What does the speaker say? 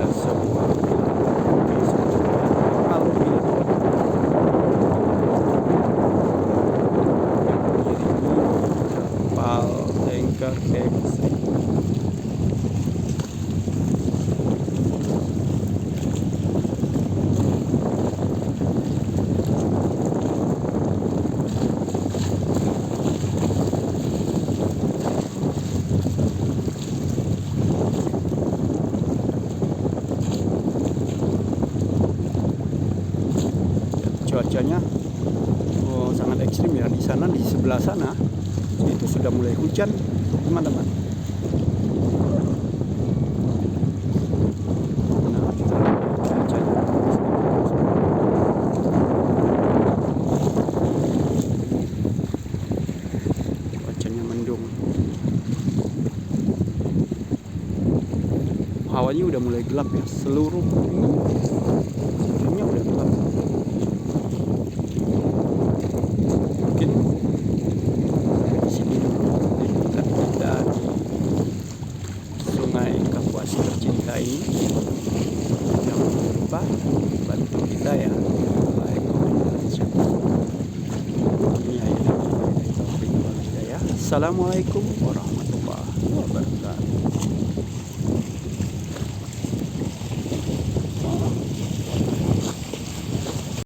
adalah sebuah kapal milik yang mengiringi kapal tanker X-ray. Cuacanya sangat ekstrim ya. Di sana, di sebelah sana itu sudah mulai hujan, teman-teman. Nah, kita lihat cuacanya. Cuacanya mendung. Hawanya udah mulai gelap ya. Seluruhnya udah gelap. Mungkin di sini dulu liputan kita di Sungai Kapuas tercinta ini. Jangan lupa bantu kita ya, like, comment, dan subscribe. Assalamualaikum warahmatullahi wabarakatuh.